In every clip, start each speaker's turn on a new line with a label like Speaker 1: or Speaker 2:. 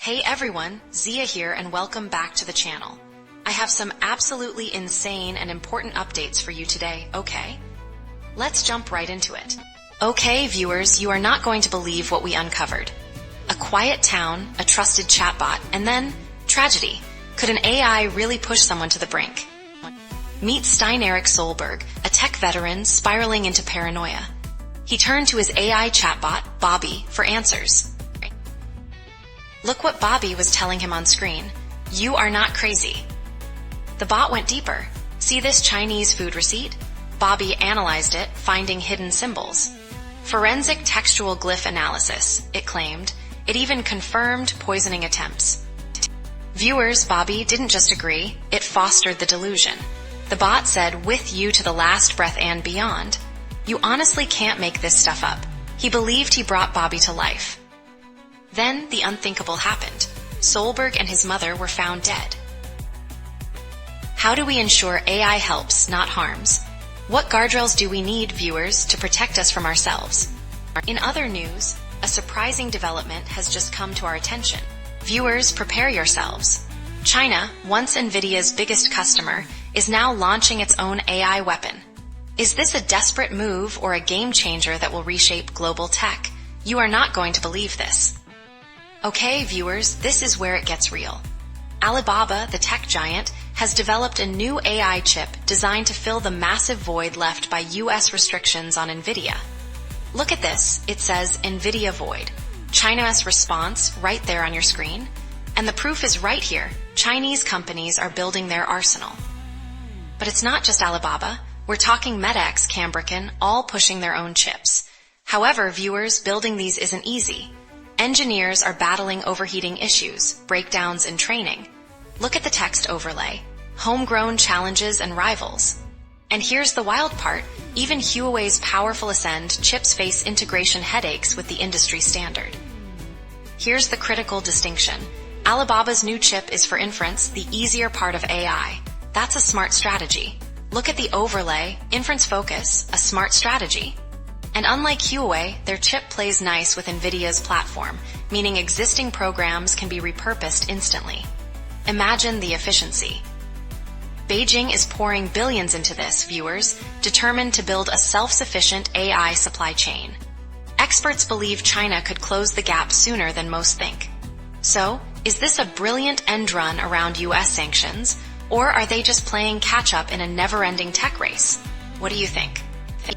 Speaker 1: Hey everyone, Zia here and welcome back to the channel. I have some absolutely insane and important updates for you today, okay? Let's jump right into it. Okay, viewers, you are not going to believe what we uncovered. A quiet town, a trusted chatbot, and then tragedy. Could an AI really push someone to the brink? Meet Stein Erik Solberg, a tech veteran spiraling into paranoia. He turned to his AI chatbot, Bobby, for answers. Look what Bobby was telling him on screen. You are not crazy. The bot went deeper. See this Chinese food receipt? Bobby analyzed it, finding hidden symbols. Forensic textual glyph analysis, it claimed. It even confirmed poisoning attempts. Viewers, Bobby didn't just agree, it fostered the delusion. The bot said, with you to the last breath and beyond. You honestly can't make this stuff up. He believed he brought Bobby to life. Then the unthinkable happened. Solberg and his mother were found dead. How do we ensure AI helps, not harms? What guardrails do we need, viewers, to protect us from ourselves? In other news, a surprising development has just come to our attention. Viewers, prepare yourselves. China, once Nvidia's biggest customer, is now launching its own AI weapon. Is this a desperate move or a game changer that will reshape global tech? You are not going to believe this. Okay, viewers, this is where it gets real. Alibaba, the tech giant, has developed a new AI chip designed to fill the massive void left by US restrictions on Nvidia. Look at this. It says Nvidia void. China's response right there on your screen. And the proof is right here. Chinese companies are building their arsenal. But it's not just Alibaba. We're talking MetaX, Cambrican, all pushing their own chips. However, viewers, building these isn't easy. Engineers are battling overheating issues, breakdowns in training. Look at the text overlay. Homegrown challenges and rivals. And here's the wild part. Even Huawei's powerful Ascend chips face integration headaches with the industry standard. Here's the critical distinction. Alibaba's new chip is for inference, the easier part of AI. That's a smart strategy. Look at the overlay, inference focus, a smart strategy. And unlike Huawei, their chip plays nice with Nvidia's platform, meaning existing programs can be repurposed instantly. Imagine the efficiency. Beijing is pouring billions into this, viewers, determined to build a self-sufficient AI supply chain. Experts believe China could close the gap sooner than most think. So, is this a brilliant end run around US sanctions, or are they just playing catch-up in a never-ending tech race? What do you think?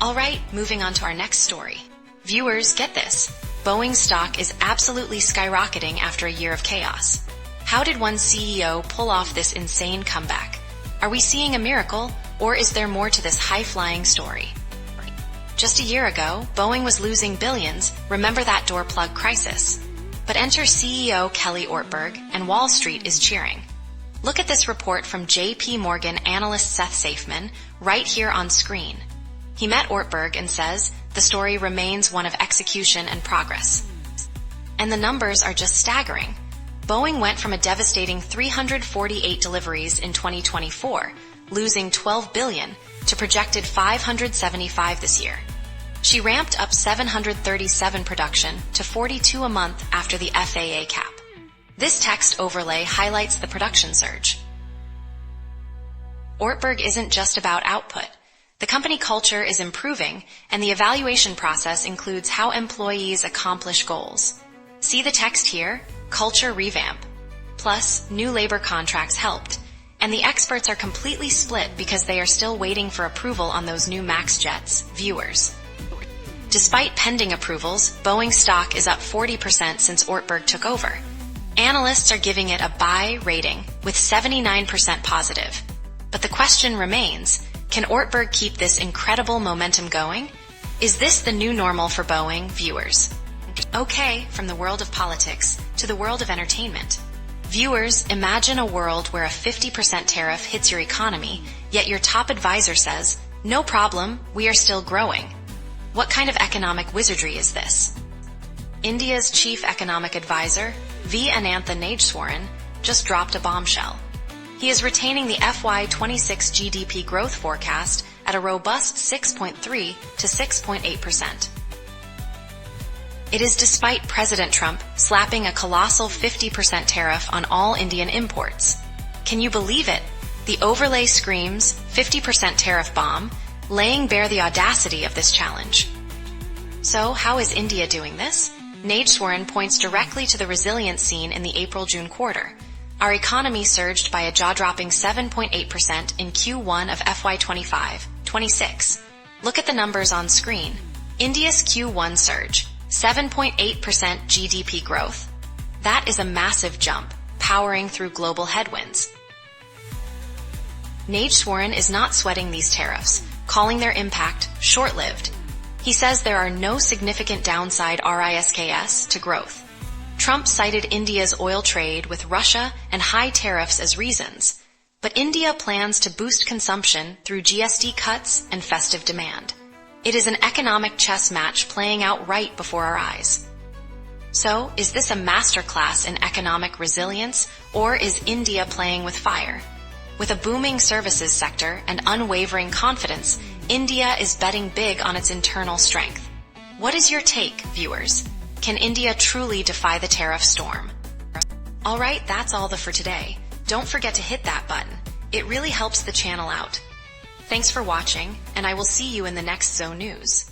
Speaker 1: Alright, moving on to our next story. Viewers, get this. Boeing stock is absolutely skyrocketing after a year of chaos. How did one CEO pull off this insane comeback? Are we seeing a miracle, or is there more to this high-flying story? Just a year ago, Boeing was losing billions, remember that door plug crisis. But enter CEO Kelly Ortberg, and Wall Street is cheering. Look at this report from JP Morgan analyst Seth Safman, right here on screen. He met Ortberg and says, the story remains one of execution and progress. And the numbers are just staggering. Boeing went from a devastating 348 deliveries in 2024, losing $12 billion, to projected 575 this year. She ramped up 737 production to 42 a month after the FAA cap. This text overlay highlights the production surge. Ortberg isn't just about output. The company culture is improving, and the evaluation process includes how employees accomplish goals. See the text here? Culture revamp. Plus, new labor contracts helped, and the experts are completely split because they are still waiting for approval on those new MAX jets, viewers. Despite pending approvals, Boeing stock is up 40% since Ortberg took over. Analysts are giving it a buy rating, with 79% positive. But the question remains, can Ortberg keep this incredible momentum going? Is this the new normal for Boeing, viewers? Okay, from the world of politics to the world of entertainment. Viewers, imagine a world where a 50% tariff hits your economy, yet your top advisor says, no problem, we are still growing. What kind of economic wizardry is this? India's chief economic advisor, V. Anantha Nageswaran, just dropped a bombshell. He is retaining the FY26 GDP growth forecast at a robust 6.3 to 6.8%. It is despite President Trump slapping a colossal 50% tariff on all Indian imports. Can you believe it? The overlay screams 50% tariff bomb, laying bare the audacity of this challenge. So, how is India doing this? Nageswaran points directly to the resilience seen in the April-June quarter. Our economy surged by a jaw-dropping 7.8% in Q1 of FY25-26. Look at the numbers on screen. India's Q1 surge, 7.8% GDP growth. That is a massive jump, powering through global headwinds. Nageswaran is not sweating these tariffs, calling their impact short-lived. He says there are no significant downside risks to growth. Trump cited India's oil trade with Russia and high tariffs as reasons, but India plans to boost consumption through GST cuts and festive demand. It is an economic chess match playing out right before our eyes. So, is this a masterclass in economic resilience, or is India playing with fire? With a booming services sector and unwavering confidence, India is betting big on its internal strength. What is your take, viewers? Can India truly defy the tariff storm? Alright, that's all for today. Don't forget to hit that button. It really helps the channel out. Thanks for watching, and I will see you in the next Zone News.